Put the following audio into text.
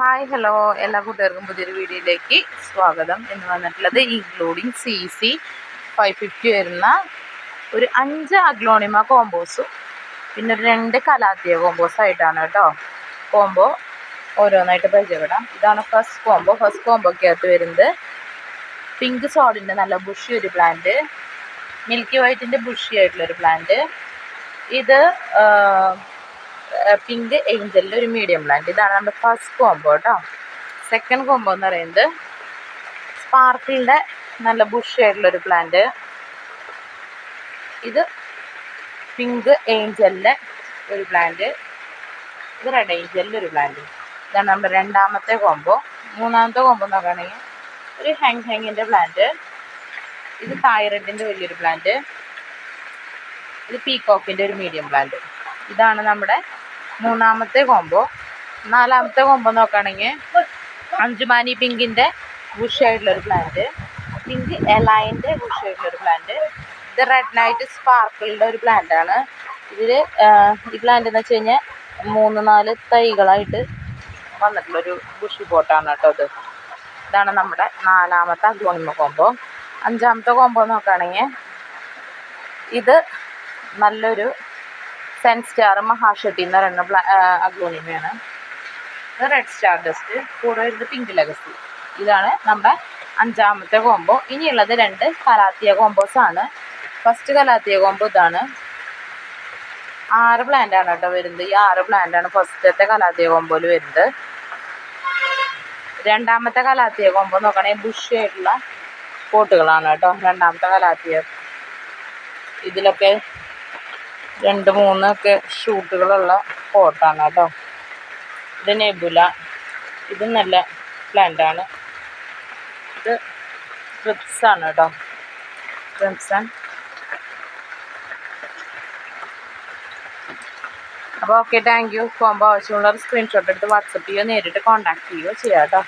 Hi hello എല്ലാ കൂട്ടുകാർക്കും പുതിയൊരു വീഡിയോയിലേക്ക് സ്വാഗതം. എന്ന് വന്നിട്ടുള്ളത് ഇൻക്ലൂഡിങ് CC 550 വരുന്ന ഒരു 5 അഗ്ലോണിമ കോമ്പോസും പിന്നെ ഒരു 2 കലാത്തിയ കോമ്പോസ് ആയിട്ടാണ് കേട്ടോ. കോംബോ ഓരോന്നായിട്ട് പരിചയപ്പെടാം. ഇതാണ് ഫസ്റ്റ് കോംബോക്കകത്ത് വരുന്നത് പിങ്ക് സോഡിൻ്റെ നല്ല ബുഷി ഒരു പ്ലാന്റ്, മിൽക്കി വൈറ്റിൻ്റെ ബുഷി ആയിട്ടുള്ളൊരു പ്ലാന്റ്, ഇത് പിങ്ക് ഏഞ്ചലിൻ്റെ ഒരു മീഡിയം പ്ലാന്റ്. ഇതാണ് നമ്മുടെ ഫസ്റ്റ് കോംബോ കേട്ടോ. സെക്കൻഡ് കോംബോ എന്ന് പറയുന്നത് സ്പാർക്കിളിൻ്റെ നല്ല ബുഷി ആയിട്ടുള്ളൊരു പ്ലാന്റ്, ഇത് പിങ്ക് ഏഞ്ചലിൻ്റെ ഒരു പ്ലാന്റ്, ഇത് റെഡ് ഏഞ്ചലിൻ്റെ ഒരു പ്ലാന്റ്. ഇതാണ് നമ്മുടെ രണ്ടാമത്തെ കോംബോ. മൂന്നാമത്തെ കോംബോ നോക്കുകയാണെങ്കിൽ ഒരു ഹാങ്ങിൻ്റെ പ്ലാന്റ്, ഇത് തൈറോയിഡിൻ്റെ വലിയൊരു പ്ലാന്റ്, ഇത് പീകോക്കിൻ്റെ ഒരു മീഡിയം പ്ലാന്റ്. ഇതാണ് നമ്മുടെ മൂന്നാമത്തെ കോംബോ. നാലാമത്തെ കോംബോ നോക്കുകയാണെങ്കിൽ അഞ്ചുമാനി പിങ്കിൻ്റെ ബുഷ് ആയിട്ടുള്ളൊരു പ്ലാന്റ്, പിങ്ക് എലൈൻ്റെ ബുഷ് ആയിട്ടുള്ളൊരു പ്ലാന്റ്, ഇത് റെഡ് നൈറ്റ് സ്പാർക്കിളിൻ്റെ ഒരു പ്ലാന്റാണ്. ഇതിൽ ഈ പ്ലാന്റ് എന്ന് വെച്ച് കഴിഞ്ഞാൽ 3-4 തൈകളായിട്ട് വന്നിട്ടുള്ളൊരു ബുഷി പോട്ടാണ് കേട്ടോ ഇത്. ഇതാണ് നമ്മുടെ നാലാമത്തെ അഗ്ലോണിമ കോംബോ. അഞ്ചാമത്തെ കോംബോ നോക്കുകയാണെങ്കിൽ ഇത് നല്ലൊരു സെൻസ്റ്റാർ മഹാഷട്ടി എന്ന് പറയുന്ന അഗ്ലോണിമയാണ്. ഇത് റെഡ് സ്റ്റാർ ഡസ്റ്റ്, കൂടെ വരുന്നത് പിങ്ക് ലെഗസി. ഇതാണ് നമ്മുടെ അഞ്ചാമത്തെ കോംബോ. ഇനിയുള്ളത് 2 കലാത്തിയ കോംബോസാണ്. ഫസ്റ്റ് കലാത്തിയ കോംബോ ഇതാണ്. 6 പ്ലാന്റാണ് കേട്ടോ വരുന്നത്. ഈ 6 പ്ലാന്റാണ് ഫസ്റ്റത്തെ കലാത്തിയ കോംബോയിൽ വരുന്നത്. രണ്ടാമത്തെ കലാത്തിയ കോംബോ നോക്കുകയാണെങ്കിൽ ബുഷി ആയിട്ടുള്ള പോട്ടുകളാണ് കേട്ടോ. രണ്ടാമത്തെ കലാത്തിയ ഇതിലൊക്കെ 2-3 ഒക്കെ ഷൂട്ടുകളുള്ള പോട്ടാണ് കേട്ടോ. ഇത് നെബുല, ഇത് നല്ല പ്ലാന്റാണ്. ഇത് ക്രിപ്സാണ് കേട്ടോ, ക്രിംസൺ. അപ്പോൾ ഓക്കെ, താങ്ക് യു. കോംബോ ആവശ്യമുള്ളവർ സ്ക്രീൻഷോട്ട് എടുത്ത് വാട്സപ്പ് ചെയ്യുകയോ നേരിട്ട് കോൺടാക്ട് ചെയ്യുകയോ ചെയ്യാം കേട്ടോ.